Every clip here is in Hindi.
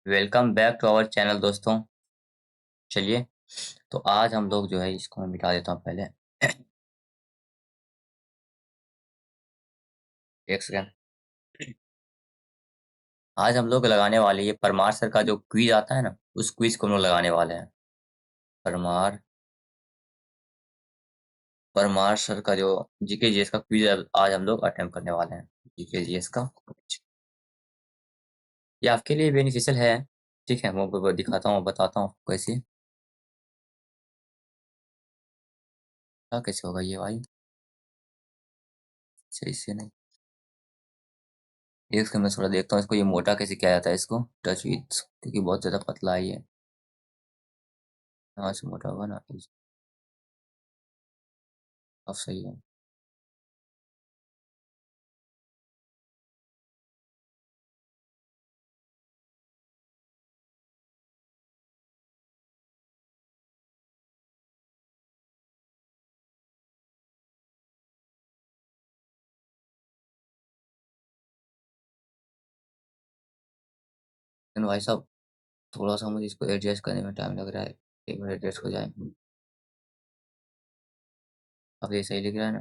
Welcome back to our channel दोस्तों। चलिए, तो आज हम लोग जो है इसको मैं मिटा देता हूँ पहले। एक सेकेंड। आज हम लोग लगाने वाले ये परमार सर का जो क्विज आता है ना, उस क्विज को हम लोग लगाने वाले हैं। परमार परमार सर का जो जीके जीएस का क्विज आज हम लोग अटेम्प्ट करने वाले हैं। जीके जीएस का ये आपके लिए बेनिफिशियल है। ठीक है, मैं आपको दिखाता हूँ, बताता हूँ कैसे क्या कैसे होगा ये भाई। सही से नहीं। एक सेकंड, मैं थोड़ा देखता हूँ इसको, ये मोटा कैसे किया जाता है इसको टच विथ, क्योंकि बहुत ज्यादा पतला है ये। यहाँ से मोटा होगा ना, अब सही है। लेकिन भाई साहब, थोड़ा-सा मुझे इसको एडजस्ट करने में टाइम लग रहा है। 1 मिनट एडजस्ट हो जाए। अब ये सही लिख रहा है ना?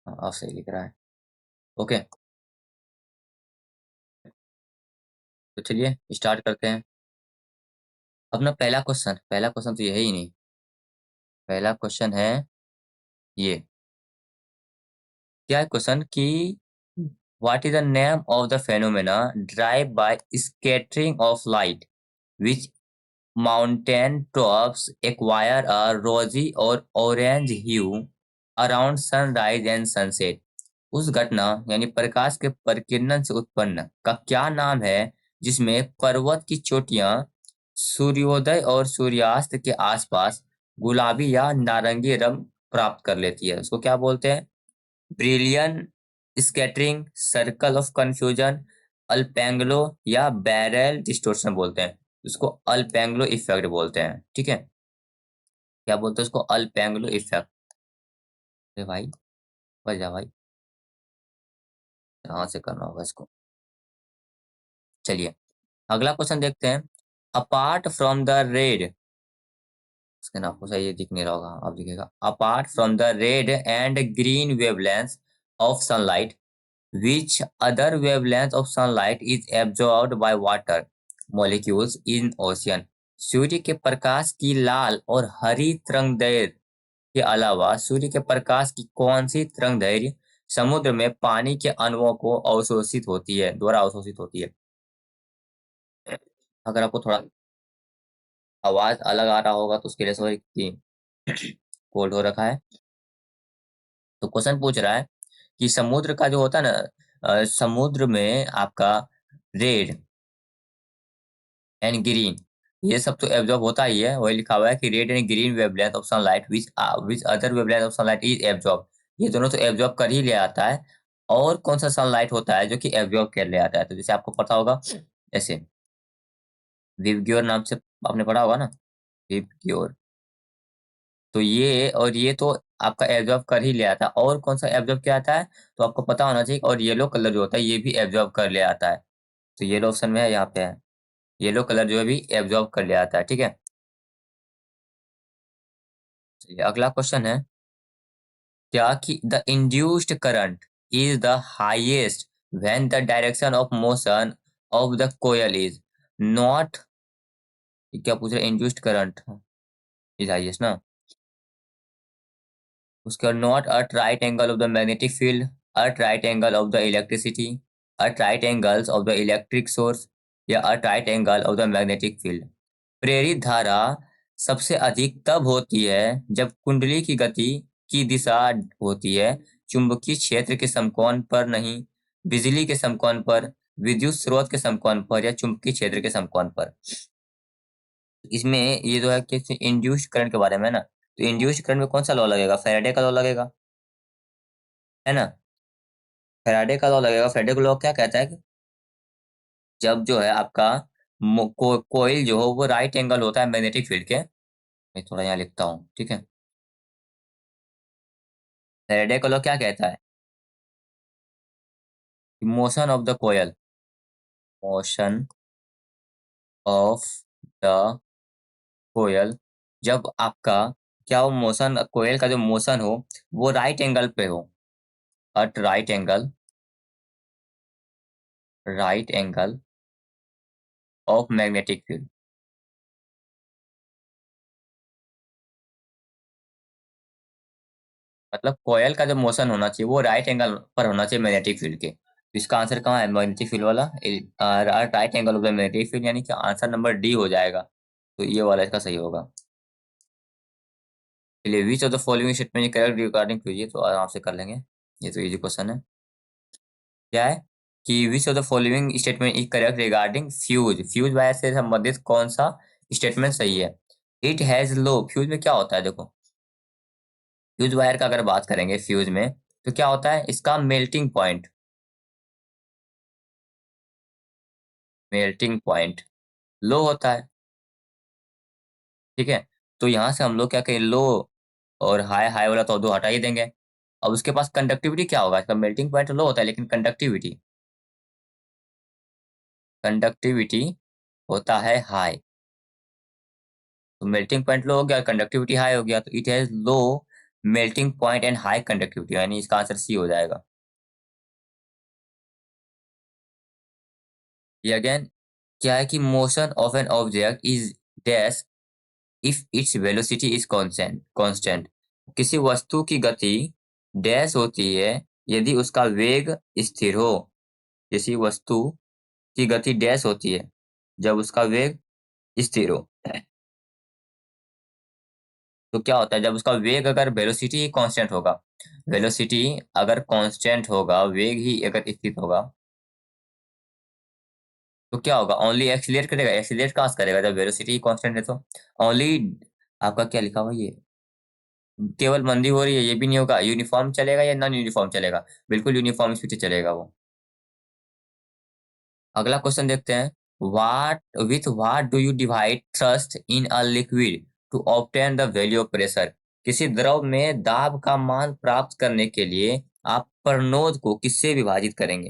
हाँ, अब सही लिख रहा है। ओके, तो चलिए स्टार्ट करते हैं। अपना पहला क्वेश्चन तो ये है ही नहीं। पहला क्वेश्चन है ये। क्या है क्वेश्चन कि what is the name of the phenomena drive bye scattering of light which mountain tops acquire a rosy or orange hue around sunrise and sunset। उस घटना यानी प्रकाश के परिकिरण से उत्पन्न का क्या नाम है जिसमें पर्वत की चोटियां सूर्योदय और सूर्यास्त के आसपास गुलाबी या नारंगी रंग प्राप्त कर लेती है? उसको क्या बोलते हैं? Brillouin scattering, circle of confusion, alpenglow या बैरल डिस्टोर्शन बोलते हैं। उसको अल्पेंगलो इफेक्ट बोलते हैं। ठीक है, क्या बोलते हैं उसको? अल्पेंगलो इफेक्ट। अरे भाई, बच जा भाई, कहाँ से करना होगा इसको। चलिए, अगला क्वेश्चन देखते हैं। अपार्ट फ्रॉम द रेड, इसके नाम को सही ये दिख नहीं रहा होगा, अब दिखेगा। Apart from the red and green wavelength of sunlight, which other wavelength of sunlight is absorbed by water molecules in ocean? सूर्य के प्रकाश की लाल और हरी तरंगदैर्घ्य के अलावा सूर्य के प्रकाश की कौन सी तरंगदैर्घ्य समुद्र में पानी के अणुओं को अवशोषित होती है, द्वारा अवशोषित होती है? अगर आपको थोड़ा आवाज अलग आ रहा होगा तो उसके लिए सॉरी कि कोल्ड हो रखा है। तो क्वेश्चन पूछ रहा है कि समुद्र का जो होता है ना, समुद्र में आपका रेड एंड ग्रीन, ये सब तो एब्जॉर्ब होता ही है। वही लिखा हुआ है कि red and green wavelength of sunlight which other wavelength of sunlight is absorb. ये दोनों तो एब्जॉर्ब कर ही ले आता है। और कौन सा सनलाइट होता है जो कि एब्जॉर्ब कर ले आता है? तो जैसे आपको पता होगा, ऐसे विवग्योर नाम से आपने पढ़ा होगा ना, विवग्योर। तो ये और ये तो आपका एब्जॉर्ब कर ही ले आता है। और कौन सा एब्जॉर्ब किया आता है तो आपको पता होना चाहिए। और येलो कलर जो होता है ये भी एब्जॉर्ब कर ले आता है। तो येलो ऑप्शन में है, यहाँ पे है। येलो कलर जो है भी एब्जॉर्ब कर ले आता है। ठीक है, चलिए अगला क्वेश्चन है। क्या कि the induced current is the highest when the direction of motion of the coil is not, क्या पूछ रहे? इंड्यूस्ड करंट इज हाईएस्ट ना, उसका not at right angle of the magnetic field, at right angle of the electricity, at right angles of the electric source, या at right angle of the magnetic field. प्रेरित धारा सबसे अधिक तब होती है जब कुंडली की गति की दिशा होती है चुंबकीय क्षेत्र के समकोण पर नहीं, बिजली के समकोण पर, विद्युत स्रोत के समकोण पर, या चुंबकीय क्षेत्र के समकोण पर। इसमें ये जो है कि इंड्यूस्ड करंट के बारे में है ना, तो इंड्यूस्ड करंट में कौन सा लॉ लगेगा? फैराडे का लॉ लगेगा, है ना? फैराडे का लॉ लगेगा। फैराडे का लॉ क्या कहता है कि जब जो है आपका कोयल जो हो वो राइट एंगल होता है मैग्नेटिक फील्ड के। मैं थोड़ा यहाँ लिखता हूँ, ठीक है। फैराडे का लॉ क्या कहता है? Motion of the coil, motion of the coil, जब आपका क्या वो मोशन, कोयल का जो मोशन हो वो राइट एंगल पे हो, at right angle of magnetic field. मतलब कोयल का जो मोशन होना चाहिए वो राइट एंगल पर होना चाहिए मैग्नेटिक फील्ड के। तो इसका आंसर कहाँ है? मैग्नेटिक फील्ड वाला, right angle of the magnetic field, यानी कि आंसर नंबर डी हो जाएगा। तो ये वाला इसका सही होगा। चलिए, विच of the following statement correct regarding fuse, ये तो आराम से कर लेंगे, ये तो इजी क्वेश्चन है। क्या है कि विच of the following statement is correct regarding fuse, fuse wire से संबंधित कौन सा स्टेटमेंट सही है? इट हैज लो, फ्यूज में क्या होता है देखो, फ्यूज वायर का अगर बात करेंगे फ्यूज में, तो क्या होता है इसका मेल्टिंग पॉइंट लो होता है। ठीक है, तो यहाँ से हम लोग क्या कहें, लो और हाई, हाई वाला तो दो हटा ही देंगे। अब उसके पास कंडक्टिविटी क्या होगा, इसका मेल्टिंग पॉइंट लो होता है लेकिन कंडक्टिविटी होता है हाई। तो मेल्टिंग पॉइंट लो हो गया, कंडक्टिविटी हाई हो गया, तो it has low melting point and high conductivity, यानी इसका आंसर सी हो जाएगा। ये अगेन क्या है कि motion of an object is dash if its velocity is constant, किसी वस्तु की गति डैश होती है यदि उसका वेग स्थिर हो। किसी वस्तु की गति डैश होती है जब उसका वेग स्थिर हो। तो क्या होता है जब उसका वेग, अगर वेलोसिटी ही कांस्टेंट होगा, वेलोसिटी अगर कांस्टेंट होगा, वेग ही अगर स्थिर होगा, तो क्या होगा, ओनली एक्सीलरेट करेगा, एक्सीलरेट कहाँ से करेगा जब वेलोसिटी ही कांस्टेंट है, तो ओनली, आपका क्या लिखा हुआ है ये, केवल मंदी हो रही है, ये भी नहीं होगा, यूनिफॉर्म चलेगा या नॉन यूनिफॉर्म चलेगा, बिल्कुल यूनिफॉर्म स्पीड चलेगा वो। अगला क्वेश्चन देखते हैं, what do you divide thrust in a liquid to obtain the value of pressure, किसी द्रव में दाब का मान प्राप्त करने के लिए आप प्रनोद को किससे विभाजित करेंगे?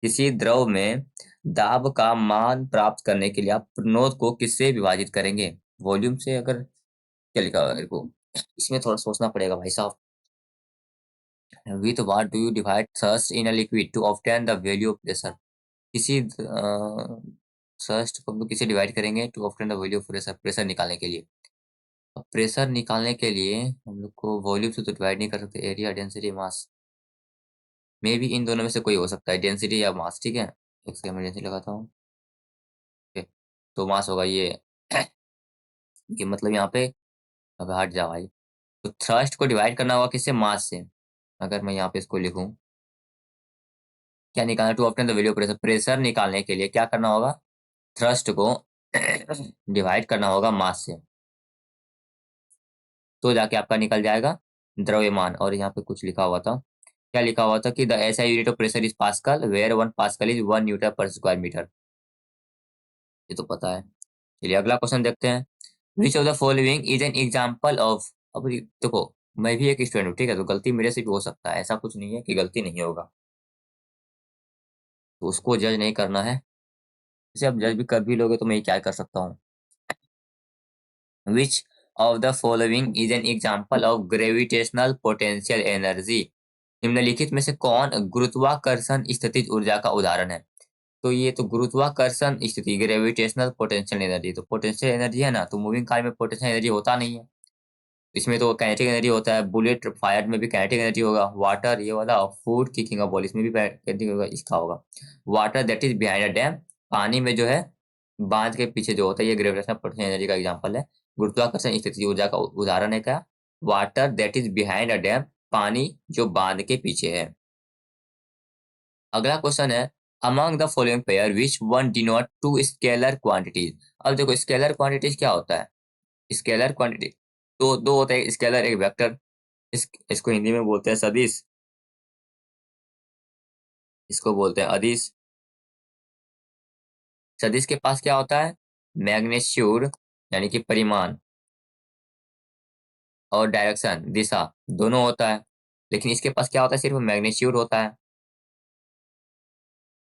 किसी द्रव में दाब का मान प्राप्त करने के लिए आप प्रनोद को किससे विभाजित करेंगे? वॉल्यूम से, अगर क्या लिखा हुआ है मेरे को, इसमें थोड़ा सोचना पड़ेगा भाई साहब। With what do you divide thrust in a liquid to obtain the value of pressure, किसी थ्रस्ट को हम लोग किसे डिवाइड करेंगे to obtain the value of pressure, pressure निकालने के लिए। अब प्रेशर निकालने के लिए हम लोग को वॉल्यूम से तो डिवाइड नहीं कर सकते, एरिया, डेंसिटी, मास, मे भी इन दोनों में से कोई हो सकता है, डेंसिटी या मास। ठीक है, एक सेकंड में डेंसिटी लगाता हूँ। ठीक, तो मास होगा ये मतलब यहाँ पे, अब हट जा भाई, तो थ्रस्ट को डिवाइड करना होगा किससे, मास से। अगर मैं यहाँ पे इसको लिखूं, क्या निकालना, to obtain the value of pressure, pressure निकालने के लिए क्या करना होगा, थ्रस्ट को डिवाइड करना होगा मास से, तो जाके आपका निकल जाएगा द्रव्यमान। और यहाँ पे कुछ लिखा हुआ था, क्या लिखा हुआ था कि the SI unit of pressure is pascal, where 1 pascal is 1 newton per square metre, ये तो पता है। चलिए अगला क्वेश्चन देखते हैं, which of the following is an example of, अब देखो, मैं भी एक स्टूडेंट हूँ, ठीक है, तो गलती मेरे से भी हो सकता है, ऐसा कुछ नहीं है कि गलती नहीं होगा, तो उसको जज नहीं करना है। जैसे आप जज भी कर भी लोगे तो मैं क्या कर सकता हूँ। विच of the following is an example of gravitational potential energy, निम्नलिखित में से कौन गुरुत्वाकर्षण स्थितिज ऊर्जा का उदाहरण है? तो ये तो गुरुत्वाकर्षण स्थिति, ग्रेविटेशनल पोटेंशियल एनर्जी, तो पोटेंशियल एनर्जी है ना, तो मूविंग कार में पोटेंशियल एनर्जी होता नहीं है, इसमें तो काइनेटिक एनर्जी होता है, बुलेट फायर में भी काइनेटिक एनर्जी होगा, वाटर ये वाला, फूड किकिंग अ बॉल इसमें भी काइनेटिक होगा, इसका होगा water that is behind a dam, पानी में जो है बांध के पीछे जो होता है, ये ग्रेविटेशनल पोटेंशियल एनर्जी का एग्जांपल है। गुरुत्वाकर्षण स्थिति ऊर्जा का उदाहरण है क्या, water that is behind a dam, पानी जो बांध के पीछे है। अगला क्वेश्चन है, among the following pair which one denote two scalar quantities, अब देखो स्केलर क्वांटिटीज क्या होता है, स्केलर क्वांटिटी तो दो होता है, स्केलर एक वेक्टर, इसको हिंदी में बोलते हैं सदिश, इसको बोलते हैं अदिश। सदिश के पास क्या होता है, मैग्नीट्यूड यानी कि परिमाण, और डायरेक्शन दिशा दोनों होता है, लेकिन इसके पास क्या होता है, सिर्फ मैग्नीट्यूड होता है,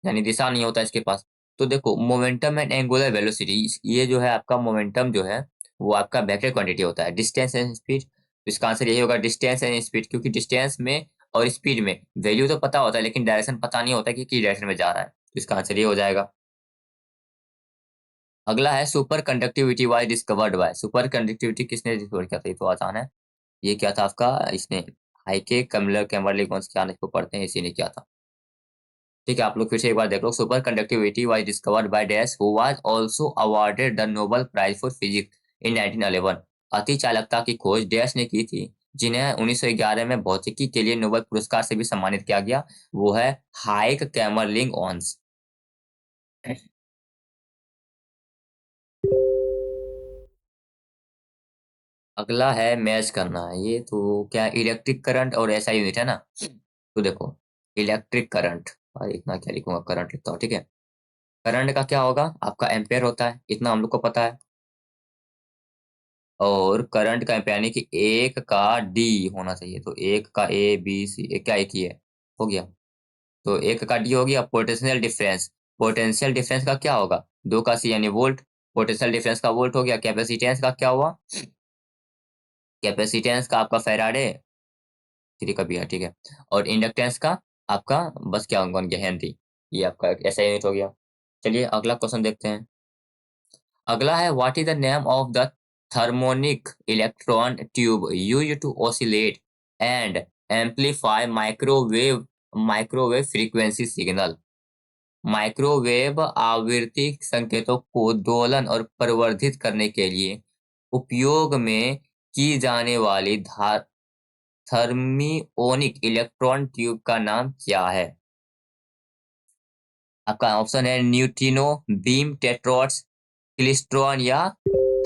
यानी दिशा नहीं होता इसके पास। तो देखो मोमेंटम एंड एंगुलर वेलोसिटी, ये जो है आपका मोमेंटम जो है वो आपका वेक्टर क्वांटिटी होता है, डिस्टेंस एंड स्पीड। तो इसका आंसर यही होगा, डिस्टेंस एंड स्पीड, क्योंकि डिस्टेंस में और स्पीड में वैल्यू तो पता होता है लेकिन डायरेक्शन पता नहीं होता कि किस डायरेक्शन में जा रहा है, तो इसका आंसर ये हो जाएगा। अगला है super conductivity was discovered bye, super conductivity किसने डिस्कवर किया था? ये तो आसान है, ये क्या था आपका, इसने हाइके कमलर कैमरली कौन क्या इसको पढ़ते हैं, इसी ने किया था। ठीक है, आप लोग फिर से एक बार देख लो, superconductivity was discovered by dash who was also awarded the Nobel prize for physics in 1911। अति चालकता की खोज डैश ने की थी, जिन्हें 1911 में भौतिकी के लिए नोबेल पुरस्कार से भी सम्मानित किया गया, वो है हाइक कैमरलिंग ओंस। अगला है मैच करना है, ये तो क्या, इलेक्ट्रिक करंट और ऐसा यूनिट है ना। तो देखो इलेक्ट्रिक करंट, और इतना क्या लिखूंगा, करंट लिखता हूँ, ठीक है। करंट का क्या होगा आपका, एम्पेयर होता है, इतना हम लोग को पता है। और करंट का एम्पेयर यानी कि एक का डी होना चाहिए, तो एक का ए बी सी, एक क्या, एक ही है, हो गया। तो एक का डी हो गया। पोटेंशियल डिफरेंस, पोटेंशियल डिफरेंस का क्या होगा, दो का सी यानी वोल्ट, पोटेंशियल डिफरेंस का वोल्ट हो गया। कैपेसिटेंस का क्या हुआ, कैपेसिटेंस का आपका फैराडे, थ्री का भी है, ठीक है। और इंडक्टेंस का आपका बस क्या बन गया, हेनरी। ये आपका ऐसा यूनिट हो गया। चलिए अगला क्वेश्चन देखते हैं। अगला है what is the name of the thermionic electron tube use to oscillate and amplify microwave frequency signal. Microwave आवृत्ति संकेतों को दोलन और प्रवर्धित करने के लिए उपयोग में की जाने वाली थर्मिओनिक इलेक्ट्रॉन ट्यूब का नाम क्या है? आपका ऑप्शन है न्यूट्रिनो बीम टेट्रॉड्स, क्लिस्ट्रॉन या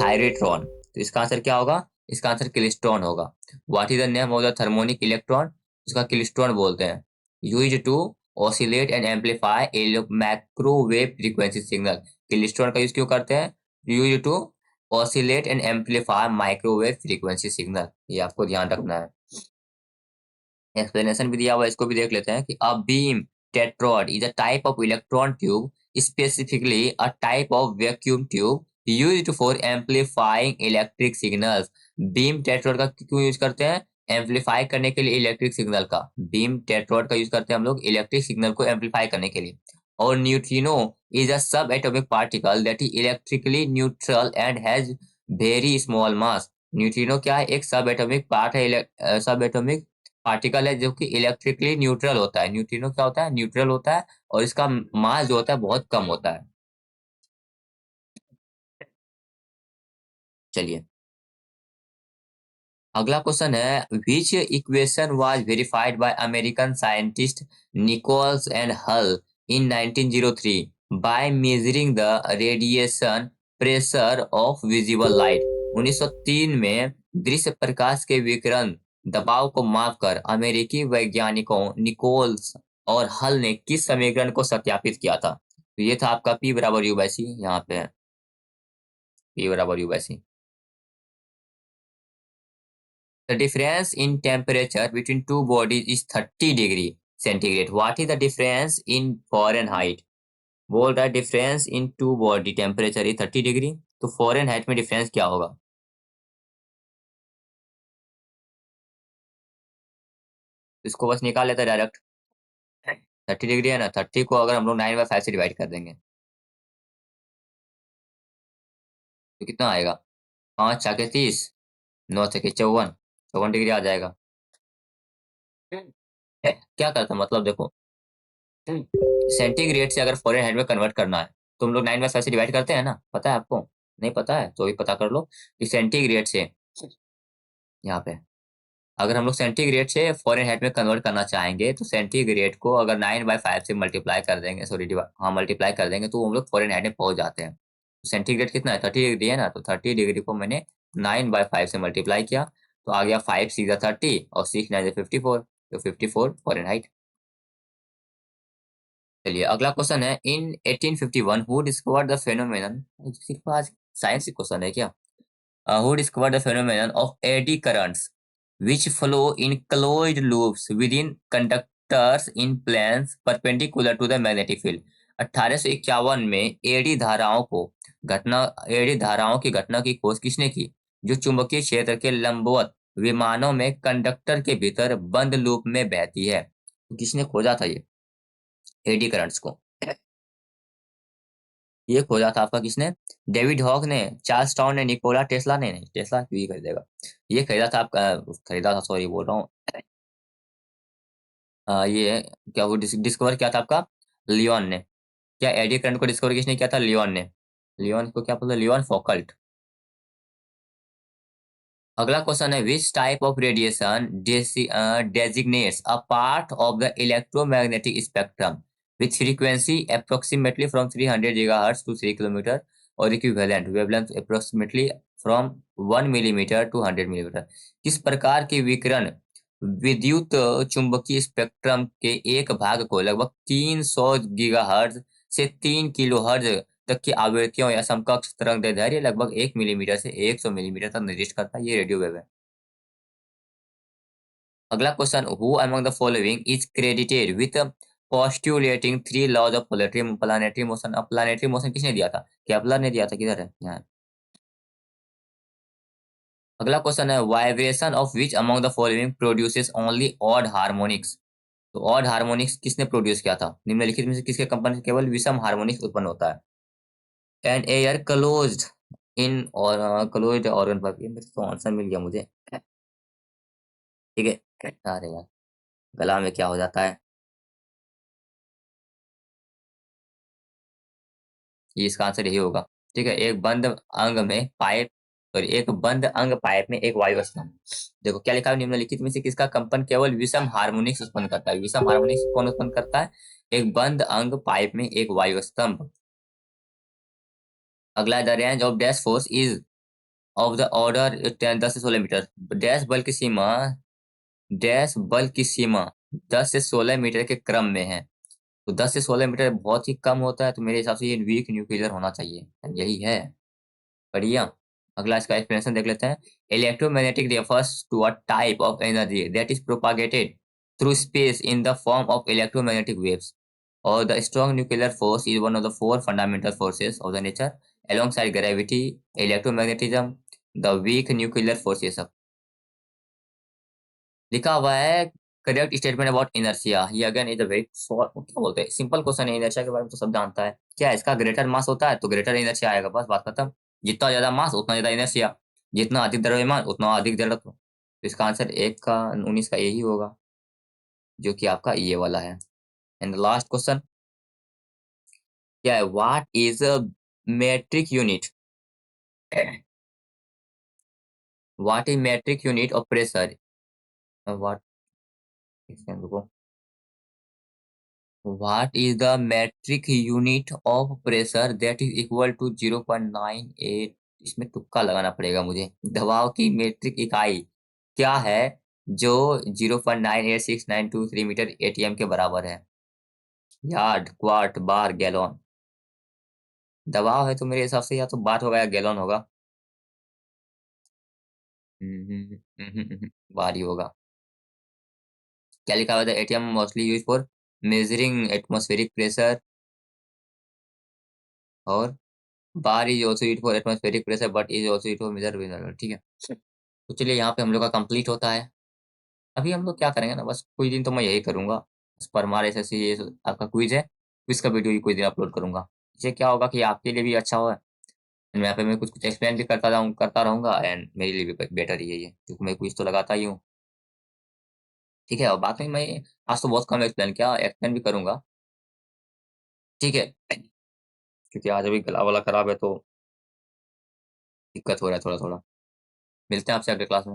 थायरेट्रॉन। तो इसका आंसर क्या होगा, इसका आंसर क्लिस्ट्रॉन होगा। What is the name of the thermionic electron, इसका क्लिस्ट्रॉन बोलते हैं। Use to oscillate and amplify a microwave frequency signal. Klystron का यूज क्यों करते हैं, use to oscillate and amplify microwave frequency signal, ये आपको ध्यान रखना है। एक्सप्लेनेशन भी दिया हुआ है, इसको भी देख लेते हैं कि a beam tetrod is a type of electron tube, specifically a type of vacuum tube used for amplifying electric signals। Beam tetrode का क्यों यूज करते हैं, एम्पलीफाई करने के लिए इलेक्ट्रिक सिग्नल का। बीम टेट्रोड का यूज करते हैं हम लोग इलेक्ट्रिक सिग्नल को एम्पलीफाई करने के लिए। और न्यूट्रिनो इज अ सब atomic particle that is electrically neutral and has very small mass. Neutrino क्या है, एक सब एटॉमिक पार्ट है, सब एटॉमिक पार्टिकल है जो कि इलेक्ट्रिकली न्यूट्रल होता है। न्यूट्रिनो क्या होता है, न्यूट्रल होता है, और इसका मास जो होता है बहुत कम होता है। चलिए अगला क्वेश्चन है विच equation was verified bye American scientist Nichols and हल इन 1903 by measuring the radiation pressure of visible light. 1903 में दृश्य प्रकाश के विकिरण दबाव को मापकर अमेरिकी वैज्ञानिकों निकोल्स और हल ने किस समीकरण को सत्यापित किया था? तो ये था आपका P बराबर यू बाई सी, यहाँ पे है P बराबर U by C. The difference in temperature between two bodies is 30 degree centigrade. What is the difference in Fahrenheit? बोल रहा है difference in two body temperature is 30 degree, तो फॉरेनहाइट में डिफरेंस क्या होगा? इसको बस निकाल लेते डायरेक्ट। 30 डिग्री है ना, 30 को अगर हम लोग 9/5 से डिवाइड कर देंगे तो कितना आएगा, 5×4 = 30, 9×4 = 54, 54 डिग्री आ जाएगा। क्या करता मतलब देखो, सेंटीग्रेड से अगर फॉरेनहाइट में कन्वर्ट करना है तो हम लोग 9/5 से डिवाइड करते हैं ना, पता है आपको? नहीं पता है तो भी पता कर लो कि सेंटीग्रेड से, यहाँ पे अगर हम लोग सेंटीग्रेड से फॉरेनहाइट में कन्वर्ट करना चाहेंगे तो सेंटीग्रेड को अगर 9/5 से मल्टीप्लाई कर देंगे, सॉरी हाँ मल्टीप्लाई कर देंगे, तो हम लोग फॉरेनहाइट में पहुंच जाते हैं। तो सेंटीग्रेड कितना है, 30 डिग्री है ना, तो 30 डिग्री को मैंने 9/5 से मल्टीप्लाई किया, तो आ गया 5×6 = 30 और 6×9 = 54, तो 54 फॉरेनहाइट। चलिए अगला क्वेश्चन है इन 1851 हु डिस्कवर्ड द फेनोमेनन, सिर्फ आज साइंस क्वेश्चन है क्या, who discovered the phenomenon of eddy currents which flow in closed loops within conductors in planes perpendicular to the magnetic field। 1851 में एडी धाराओं की घटना की खोज किसने की, जो चुंबकीय क्षेत्र के लंबवत विमानों में कंडक्टर के भीतर बंद लूप में बहती है। तो किसने खोजा था ये एडी करंट्स को? ये खोजा था आपका किसने? डेविड हॉक ने, चार्ल्स टाउन ने, निकोला टेस्ला ने? नहीं, टेस्ला क्यों ही खरीदेगा। ये खरीदा था आपका, खरीदा था, सॉरी बोल रहा हूँ। ये क्या वो डिस्कवर किया था आपका लियोन ने। क्या एडी करंट को डिस्कवर किसने किया था? लियोन ने। लियोन को क्या बोलते हैं? Leon Foucault. अगला क्वेश्चन है, which type of radiation designates a part of the electromagnetic spectrum with frequency approximately from 300 gigahertz to 3 kilometre और equivalent wavelength approximately from 1 millimetre to 100 millimetre. किस प्रकार की विकिरण विद्युत चुंबकीय स्पेक्ट्रम के एक भाग को लगभग 300 गीगाहर्ट्ज से 3 किलोहर्ट्ज तक की आवृत्तियों या समकक्ष तरंग दैर्ध्य लगभग 1 मिलीमीटर से 100 मिलीमीटर तक निर्दिष्ट करता है? ये रेडियो वेव है। अगला question, who among the following is credited with postulating three laws of planetary motion? अब प्लानेटरी मोशन किसने दिया था? केपलर ने दिया था। किधर है? यहाँ। अगला क्वेश्चन है, vibration of which among the following produces only odd harmonics? तो ऑड हार्मोनिक्स किसने प्रोड्यूस किया था? निम्नलिखित में से किसके कंपन से केवल विषम हार्मोनिक्स उत्पन्न होता है? एन एयर क्लोज्ड इन और क्लोज्ड ऑर्गन पर। ये मेरे तो आंसर मिल गया मुझे। ठीक है। अरे यार, गला में क्या हो जाता है। ये इसका आंसर यही होगा। ठीक है। एक बंद अंग पाइप में एक वायु स्तंभ। देखो क्या लिखा है, निम्नलिखित में से किसका कंपन केवल विषम हार्मोनिक्स उत्पन्न करता है? विषम हार्मोनिक्स कौन उत्पन्न करता है? एक बंद अंग पाइप में एक वायु स्तंभ। अगला, the range of dash force is of the order 10 से 16 मीटर। डैश बल की सीमा डैश बल की सीमा 10 से 16 मीटर के क्रम में है। तो 10 से 16 मीटर बहुत ही कम होता है, तो मेरे हिसाब से ये वीक न्यूक्लियर होना चाहिए। यही है। बढ़िया। अगला इसका एक्सप्लेनेशन देख लेते हैं। Electromagnetic refers to a type of energy that is propagated through space in the form of electromagnetic waves और the strong nuclear force is one of the four fundamental forces of the nature alongside gravity, electromagnetism, the weak nuclear force। ये सब लिखा हुआ है। Correct statement about inertia. ये again is a very short, क्या बोलते हैं, सिंपल क्वेश्चन है। इनर्शिया के बारे में तो सब जानता है। क्या है इसका? ग्रेटर मास होता है तो ग्रेटर इनर्शिया आएगा, बस बात खत्म। जितना ज्यादा मास उतना ज्यादा इनर्शिया, जितना अधिक द्रव्यमान उतना अधिक जड़त्व। तो इसका आंसर 1 का 19 का यही होगा, जो कि आपका ये वाला है। एंड लास्ट क्वेश्चन क्या है? What is a metric unit what is metric unit of pressure? What What is the metric unit of pressure that is equal to 0.98? इसमें तुक्का लगाना पड़ेगा मुझे। दबाव की मेट्रिक इकाई क्या है जो 0.986923 मीटर एटीएम के बराबर है? यार्ड, क्वार्ट, बार, गैलन। दबाव है तो मेरे हिसाब से या तो बार होगा या गैलन होगा। बार ही होगा। क्या लिखा हुआ था? ATM mostly use for measuring atmospheric pressure और bar is also use for atmospheric pressure but is also use for measure. ठीक है। तो चलिए यहाँ पे हम लोग का कंप्लीट होता है। अभी हम लोग क्या करेंगे ना, बस कुछ दिन तो मैं यही करूंगा। बस परमार एसएससी ये आपका क्विज है, क्विज का वीडियो ही कुछ दिन अपलोड करूंगा। इससे क्या होगा कि आपके लिए भी अच्छा होगा। एंड यहाँ पे मैं कुछ कुछ एक्सप्लेन भी करता रहूंगा एंड मेरे लिए भी बेटर ही है ये, क्योंकि मैं क्विज तो लगाता ही हूँ। ठीक है। और बात में मैं आज तो बहुत कम एक्सप्लेन किया, एक्सप्लेन भी करूंगा। ठीक है। क्योंकि आज अभी गला वाला खराब है तो दिक्कत हो रहा है थोड़ा थोड़ा। मिलते हैं आपसे अगले क्लास में।